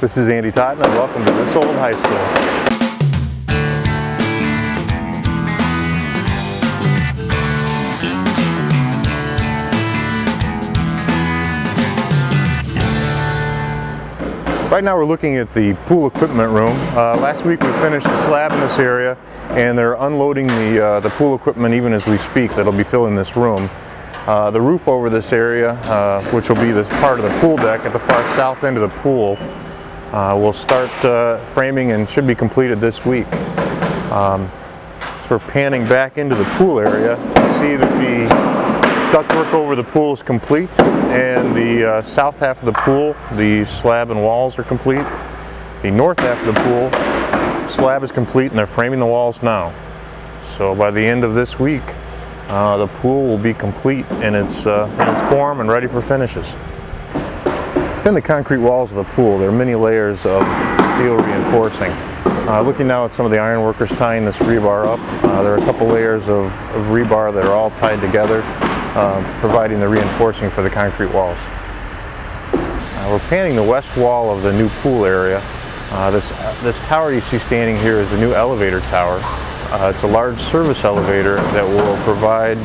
This is Andy Totten and welcome to this old high school. Right now we're looking at the pool equipment room. Last week we finished the slab in this area and they're unloading the pool equipment even as we speak that'll be filling this room. The roof over this area, which will be this part of the pool deck at the far south end of the pool, will start framing and should be completed this week. So we're panning back into the pool area. You see that the ductwork over the pool is complete, and the south half of the pool, the slab and walls are complete. The north half of the pool, slab is complete and they're framing the walls now. So by the end of this week, the pool will be complete in its form and ready for finishes. Within the concrete walls of the pool, there are many layers of steel reinforcing. Looking now at some of the iron workers tying this rebar up, there are a couple layers of rebar that are all tied together, providing the reinforcing for the concrete walls. We're panning the west wall of the new pool area. This tower you see standing here is the new elevator tower. It's a large service elevator that will provide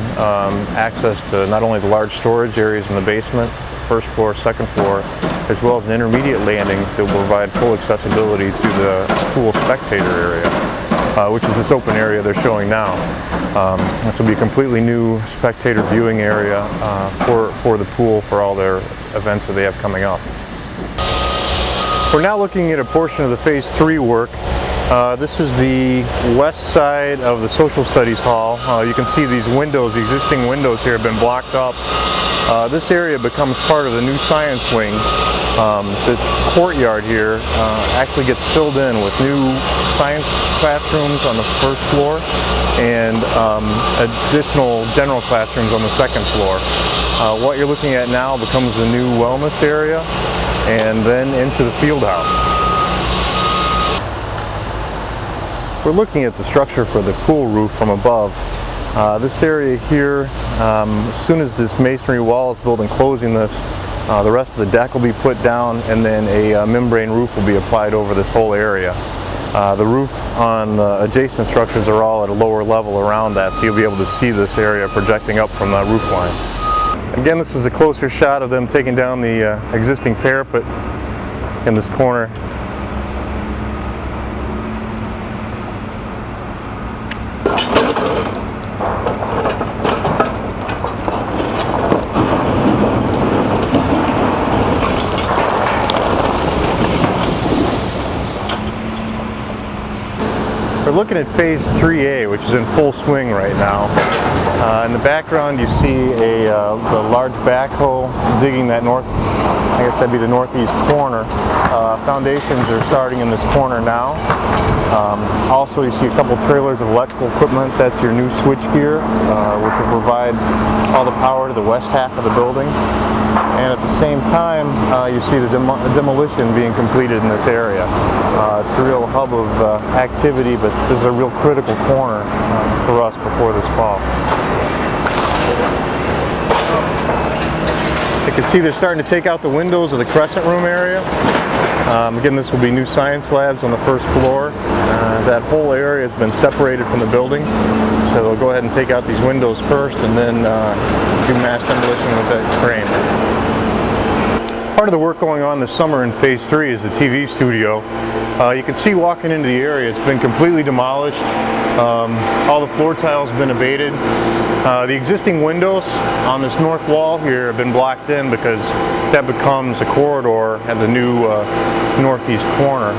access to not only the large storage areas in the basement, first floor, second floor, as well as an intermediate landing that will provide full accessibility to the pool spectator area, which is this open area they're showing now. This will be a completely new spectator viewing area for the pool for all their events that they have coming up. We're now looking at a portion of the Phase 3 work. This is the west side of the Social Studies Hall. You can see these windows, the existing windows here have been blocked up. This area becomes part of the new science wing. This courtyard here actually gets filled in with new science classrooms on the first floor and additional general classrooms on the second floor. What you're looking at now becomes the new wellness area and then into the field house. We're looking at the structure for the pool roof from above. This area here, as soon as this masonry wall is built and closing this, the rest of the deck will be put down and then a membrane roof will be applied over this whole area. The roof on the adjacent structures are all at a lower level around that, so you'll be able to see this area projecting up from the roof line. Again, this is a closer shot of them taking down the existing parapet in this corner. We're looking at Phase 3A, which is in full swing right now. In the background you see the large backhoe digging that I guess that'd be the northeast corner. Foundations are starting in this corner now. Also you see a couple trailers of electrical equipment. That's your new switchgear, which will provide all the power to the west half of the building. And at the same time, you see the demolition being completed in this area. It's a real hub of activity, but this is a real critical corner for us before this fall. You can see they're starting to take out the windows of the crescent room area. Again, this will be new science labs on the first floor. That whole area has been separated from the building, so they'll go ahead and take out these windows first and then do mass demolition with that crane. Part of the work going on this summer in Phase 3 is the TV studio. You can see walking into the area, it's been completely demolished. All the floor tiles have been abated. The existing windows on this north wall here have been blocked in because that becomes a corridor at the new northwest corner.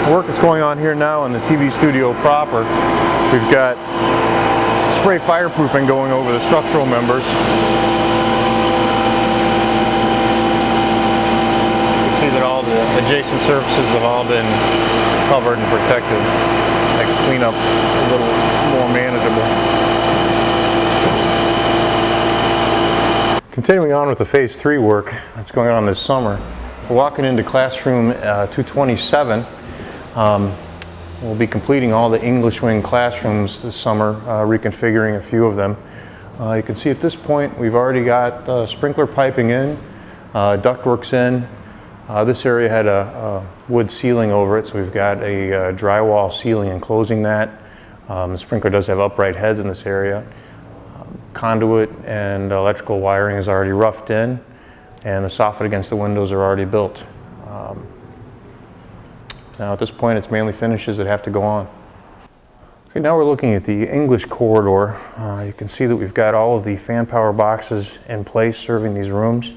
Work that's going on here now in the TV studio proper. We've got spray fireproofing going over the structural members. You see that all the adjacent surfaces have all been covered and protected. Make cleanup a little more manageable. Continuing on with the Phase 3 work that's going on this summer, we're walking into classroom 227. We'll be completing all the English wing classrooms this summer, reconfiguring a few of them. You can see at this point we've already got sprinkler piping in, ductworks in. This area had a wood ceiling over it, so we've got a drywall ceiling enclosing that. The sprinkler does have upright heads in this area. Conduit and electrical wiring is already roughed in, and the soffit against the windows are already built. Now at this point it's mainly finishes that have to go on. Okay, now we're looking at the English corridor. You can see that we've got all of the fan power boxes in place serving these rooms.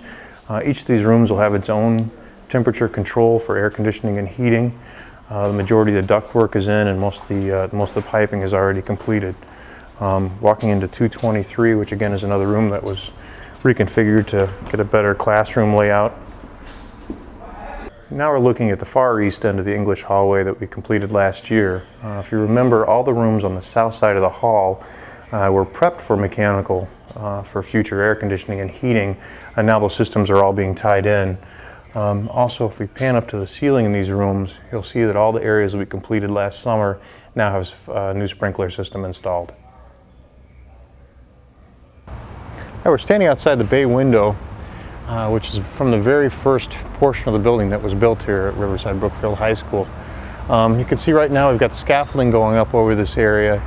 Each of these rooms will have its own temperature control for air conditioning and heating. The majority of the ductwork is in, and most of the piping is already completed. Walking into 223, which again is another room that was reconfigured to get a better classroom layout. Now we're looking at the far east end of the English hallway that we completed last year. If you remember, all the rooms on the south side of the hall were prepped for mechanical for future air conditioning and heating, and now those systems are all being tied in. Also, if we pan up to the ceiling in these rooms, you'll see that all the areas that we completed last summer now have a new sprinkler system installed. Now we're standing outside the bay window, which is from the very first portion of the building that was built here at Riverside Brookfield High School. You can see right now we've got scaffolding going up over this area.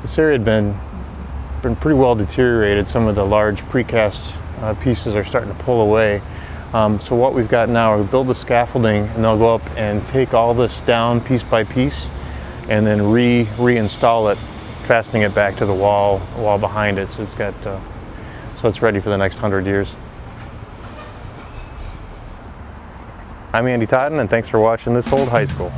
This area had been pretty well deteriorated. Some of the large precast pieces are starting to pull away. So what we've got now, we build the scaffolding and they'll go up and take all this down piece by piece and then reinstall it, fastening it back to the wall behind it. So it's got, so it's ready for the next 100 years. I'm Andy Totten, and thanks for watching This Old High School.